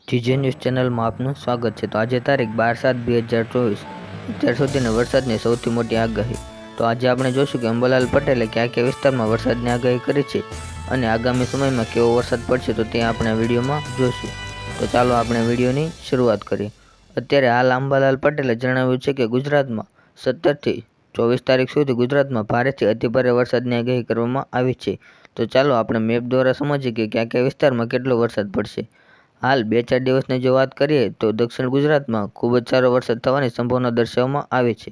GJ news ચેનલમાં આપનું સ્વાગત છે। તો આજે તારીખ 12/7/2024 અત્યાર સુધીની વરસાદની સૌથી મોટી આગાહી। તો આજે આપણે જોશું કે અંબાલાલ પટેલે કયા કયા વિસ્તારમાં વરસાદની આગાહી કરી છે અને આગામી સમયમાં કેવો વરસાદ પડશે તો તે આપણે વિડીયોમાં જોશું। તો ચાલો આપણે વિડીયોની શરૂઆત કરીએ। અત્યારે હાલ અંબાલાલ પટેલે જણાવ્યું છે કે ગુજરાતમાં 17થી 24 તારીખ સુધી ગુજરાતમાં ભારેથી અતિભારે વરસાદની આગાહી કરવામાં આવી છે। તો ચાલો આપણે મેપ દ્વારા સમજીએ કે કયા કયા વિસ્તારમાં કેટલો વરસાદ પડશે। હાલ 2-4 દિવસની જો વાત કરીએ તો દક્ષિણ ગુજરાતમાં ખૂબ જ સારો વરસાદ થવાની સંભાવના દર્શાવવામાં આવી છે।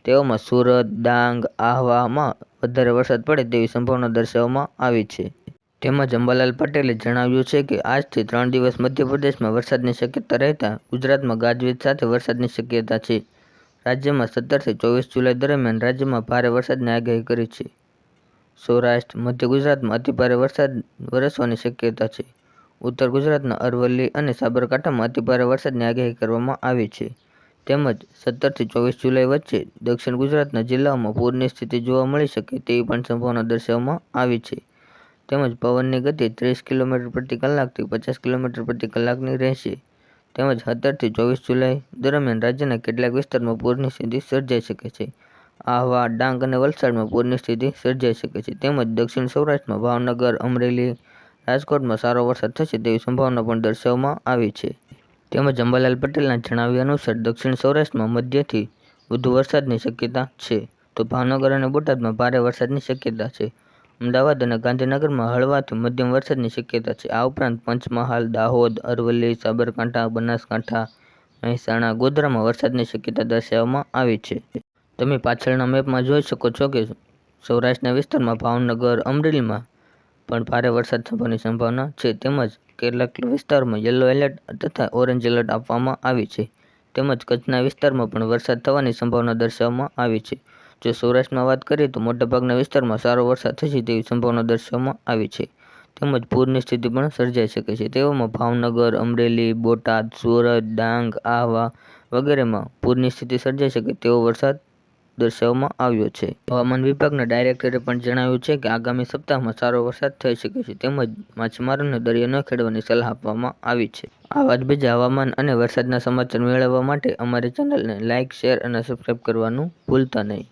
તેઓમાં સુરત, ડાંગ, આહવામાં વધારે વરસાદ પડે તેવી સંભાવના દર્શાવવામાં આવી છે। તેમજ અંબાલાલ પટેલે જણાવ્યું છે કે આજથી 3 દિવસ મધ્યપ્રદેશમાં વરસાદની શક્યતા રહેતા ગુજરાતમાં ગાજવીજ સાથે વરસાદની શક્યતા છે। રાજ્યમાં 17થી 24 જુલાઈ દરમિયાન રાજ્યમાં ભારે વરસાદની આગાહી કરી છે। સૌરાષ્ટ્ર, મધ્ય ગુજરાતમાં અતિભારે વરસાદ વરસવાની શક્યતા છે। ઉત્તર ગુજરાતના અરવલ્લી અને સાબરકાંઠામાં અતિભારે વરસાદની આગાહી કરવામાં આવી છે। તેમજ 17થી 24 જુલાઈ વચ્ચે દક્ષિણ ગુજરાતના જિલ્લાઓમાં પૂરની સ્થિતિ જોવા મળી શકે તેવી પણ સંભાવના દર્શાવવામાં આવી છે। તેમજ પવનની ગતિ 30 કિલોમીટર પ્રતિ કલાકથી 50 કિલોમીટર પ્રતિ કલાકની રહેશે। તેમજ 17થી 24 જુલાઈ દરમિયાન રાજ્યના કેટલાક વિસ્તારમાં પૂરની સ્થિતિ સર્જાઈ શકે છે। આહવા, ડાંગ અને વલસાડમાં પૂરની સ્થિતિ સર્જાઈ શકે છે। તેમજ દક્ષિણ સૌરાષ્ટ્રમાં ભાવનગર, અમરેલી, રાજકોટમાં સારો વરસાદ થશે તેવી સંભાવના પણ દર્શાવવામાં આવી છે। તેમજ અંબાલાલ પટેલના જણાવ્યા અનુસાર દક્ષિણ સૌરાષ્ટ્રમાં મધ્યથી વધુ વરસાદની શક્યતા છે। તો ભાવનગર અને બોટાદમાં ભારે વરસાદની શક્યતા છે। અમદાવાદ અને ગાંધીનગરમાં હળવાથી મધ્યમ વરસાદની શક્યતા છે। આ ઉપરાંત પંચમહાલ, દાહોદ, અરવલ્લી, સાબરકાંઠા, બનાસકાંઠા, મહેસાણા, ગોધરામાં વરસાદની શક્યતા દર્શાવવામાં આવી છે। તમે પાછળના મેપમાં જોઈ શકો છો કે સૌરાષ્ટ્રના વિસ્તારમાં ભાવનગર, અમરેલીમાં પણ ભારે વરસાદ થવાની સંભાવના છે। તેમજ કેટલાક વિસ્તારોમાં યલો એલર્ટ તથા ઓરેન્જ એલર્ટ આપવામાં આવી છે। તેમજ કચ્છના વિસ્તારમાં પણ વરસાદ થવાની સંભાવના દર્શાવવામાં આવી છે। જો સૌરાષ્ટ્રમાં વાત કરીએ તો મોટાભાગના વિસ્તારમાં સારો વરસાદ થશે તેવી સંભાવના દર્શાવવામાં આવી છે। તેમજ પૂરની સ્થિતિ પણ સર્જાઈ શકે છે। તેઓમાં ભાવનગર, અમરેલી, બોટાદ, સુરત, ડાંગ, આહવા વગેરેમાં પૂરની સ્થિતિ સર્જાઈ શકે તેવો વરસાદ દર્શાવવામાં આવ્યો છે। હવામાન વિભાગના ડાયરેક્ટરે પણ જણાવ્યું છે કે આગામી સપ્તાહમાં સારો વરસાદ થઈ શકે છે। તેમજ માછીમારોને દરિયો ન ખેડવાની સલાહ આપવામાં આવી છે। આવા જ બીજા હવામાન અને વરસાદના સમાચાર મેળવવા માટે અમારી ચેનલને લાઇક, શેર અને સબસ્ક્રાઇબ કરવાનું ભૂલતા નહીં।